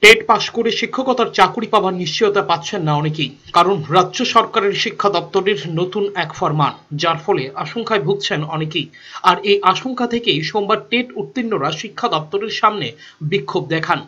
TET পাশ করে শিক্ষকতার চাকরি পাওয়ার নিশ্চয়তা পাচ্ছেন না অনেকেই, কারণ রাজ্য সরকারের শিক্ষা দপ্তরের নতুন এক ফরমান, যার ফলে আশঙ্কায় ভুগছেন অনেকেই। আর এই আশঙ্কা থেকেই সোমবার টেট উত্তীর্ণরা শিক্ষা দপ্তরের সামনে বিক্ষোভ দেখান।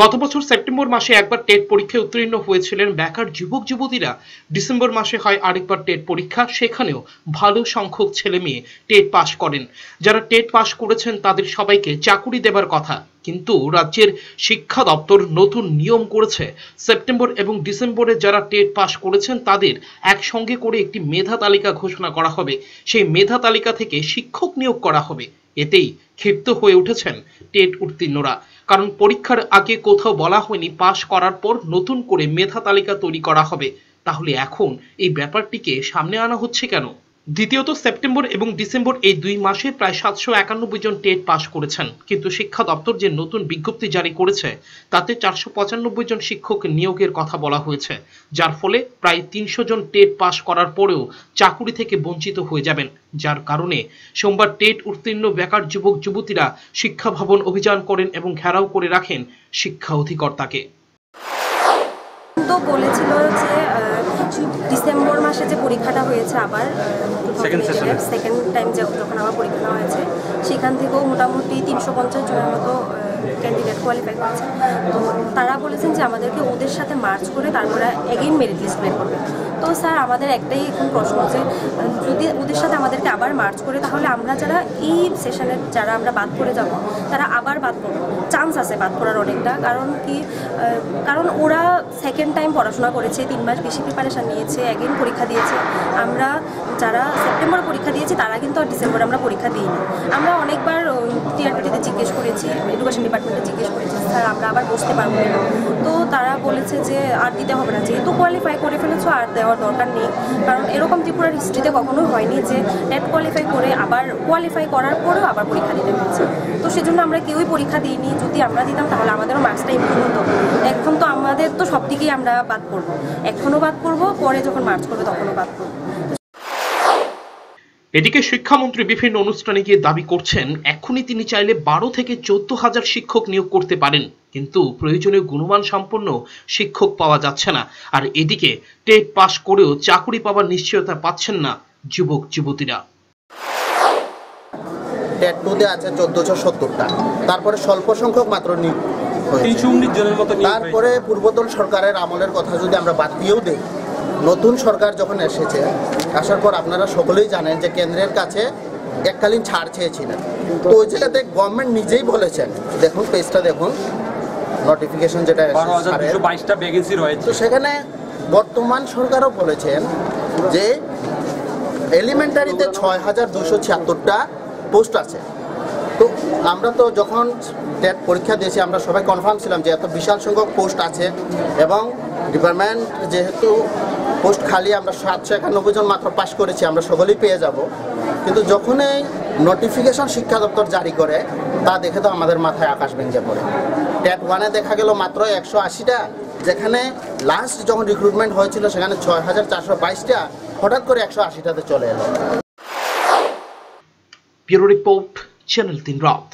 গত বছর সেপ্টেম্বর মাসে একবার টেট পরীক্ষায় উত্তীর্ণ হয়েছিলেন বেকার যুবক যুবতীরা। ডিসেম্বর মাসে হয় আরেকবার টেট পরীক্ষা, সেখানেও ভালো সংখ্যক ছেলে মেয়ে টেট পাশ করেন। যারা টেট পাশ করেছেন তাদের সবাইকে চাকুরি দেবার কথা, কিন্তু রাজ্যের শিক্ষা দপ্তর নতুন নিয়ম করেছে। সেপ্টেম্বর এবং ডিসেম্বরে যারা টেট পাস করেছেন তাদের একসঙ্গে করে একটি মেধা তালিকা ঘোষণা করা হবে। সেই মেধা তালিকা থেকে শিক্ষক নিয়োগ করা হবে। এতেই ক্ষিপ্ত হয়ে উঠেছেন টেট উত্তীর্ণরা, কারণ পরীক্ষার আগে কোথাও বলা হয়নি পাস করার পর নতুন করে মেধা তালিকা তৈরি করা হবে। তাহলে এখন এই ব্যাপারটিকে সামনে আনা হচ্ছে কেন? দ্বিতীয়ত, সেপ্টেম্বর এবং ডিসেম্বর এই 2 মাসে প্রায় 791 জন টেট পাস করেছেন, কিন্তু শিক্ষা দপ্তর যে নতুন বিজ্ঞপ্তি জারি করেছে তাতে 495 জন শিক্ষক নিয়োগের কথা বলা হয়েছে, যার ফলে প্রায় 300 জন টেট পাস করার পরেও চাকুরি থেকে বঞ্চিত হয়ে যাবেন। যার কারণে সোমবার টেট উত্তীর্ণ বেকার যুবক যুবতীরা শিক্ষা ভবন অভিযান করেন এবং ঘেরাও করে রাখেন শিক্ষা অধিকর্তাকে। তো বলেছিল যে ডিসেম্বর মাসে যে পরীক্ষাটা হয়েছে আবার সেকেন্ড টাইম যখন আবার পরীক্ষা হয়েছে, সেখান থেকেও মোটামুটি 350 জনের মতো ক্যান্ডিডেট কোয়ালিফাই করেছে। তো তারা বলেছেন যে আমাদেরকে ওদের সাথে মার্চ করে তারপরে এগেইন মেরিট লিস্ট বের করবে। তো স্যার, আমাদের একটাই এখন প্রশ্ন যে যদি ওদের সাথে আমাদেরকে আবার মার্চ করে, তাহলে আমরা যারা এই সেশনের যারা আমরা বাদ করে যাব তারা আবার বাদ করবো, চান্স আছে বাদ করার অনেকটা। কারণ ওরা সেকেন্ড টাইম পড়াশোনা করেছে, 3 মাস বেশি প্রিপারেশান নিয়েছে, এগেইন পরীক্ষা দিয়েছে। আমরা যারা সেপ্টেম্বরে পরীক্ষা দিয়েছি তারা কিন্তু আর ডিসেম্বরে আমরা পরীক্ষা দিইনি। আমরা অনেকবার টিআরপিটিতে জিজ্ঞেস করেছি, এডুকেশন ডিপার্টমেন্টে জিজ্ঞেস করেছি, স্যার আমরা আবার বসতে পারবো না। তো তারা বলেছে যে আর দিতে হবে না, যেহেতু কোয়ালিফাই করে ফেলেছো আর দেওয়ার দরকার নেই। কারণ এরকম ত্রিপুরার হিস্ট্রিতে কখনোই হয়নি যে টেট কোয়ালিফাই করে আবার কোয়ালিফাই করার পরেও আবার পরীক্ষা দিতে হচ্ছে। তো সেজন্য আমরা কেউই পরীক্ষা দিইনি। যদি আমরা দিতাম তাহলে আমাদেরও মার্কসটা ইমপ্রুভ হতো। এখন তো আমাদের তো সব দিকেই আমরা বাদ করবো, এখনও বাদ করবো, পরে যখন মার্চ করবে তখনও বাদ করবো। এদিকে শিক্ষামন্ত্রী বিভিন্ন অনুষ্ঠানে গিয়ে দাবি করছেন এখনই তিনি চাইলে 12 থেকে 14,000 শিক্ষক নিয়োগ করতে পারেন, কিন্তু প্রয়োজনীয় গুণমান সম্পন্ন শিক্ষক পাওয়া যাচ্ছে না। আর এদিকে টেট পাস করেও চাকরি পাওয়ার নিশ্চয়তা পাচ্ছেন না যুবক যুবতীরা। টেট 2 তে আছে 1470টা, তারপরে স্বল্প সংখ্যক মাত্র নিয়োগ হয়েছে। তারপরে পূর্বতন সরকারের আমলের কথা যদি আমরা বাদ দিয়েও দেই, নতুন সরকার যখন আসার পর আপনারা সকলেই জানেন যে কেন্দ্রের কাছে এককালীন ছাড় চেয়েছিলেন। তো ওই জায়গাতে গভর্নমেন্ট নিজেই বলেছেন, দেখুন পেজটা দেখুন, নোটিফিকেশন যেটা 12,222টা ভ্যাকেন্সি রয়েছে। তো সেখানে বর্তমান সরকারও বলেছেন যে এলিমেন্টারিতে 6,276টা পোস্ট আছে। তো আমরা তো যখন টেট পরীক্ষা দিয়েছি আমরা সবাই কনফার্ম ছিলাম যে এত বিশাল সংখ্যক পোস্ট আছে এবং ডিপার্টমেন্ট যেহেতু পোস্ট খালি, আমরা 791 জন মাত্র পাস করেছি, আমরা সকলেই পেয়ে যাব। কিন্তু যখন এই নোটিফিকেশন শিক্ষা দপ্তর জারি করে তা দেখে তো আমাদের মাথায় আকাশ ভেঙে পড়ে। টেট 1-এ দেখা গেল মাত্র 180টা, যেখানে লাস্ট যখন রিক্রুটমেন্ট হয়েছিল সেখানে 6,422টা, হঠাৎ করে 180টাতে চলে এলো। ব্যুরো রিপোর্ট, চ্যানেল 3 রাত।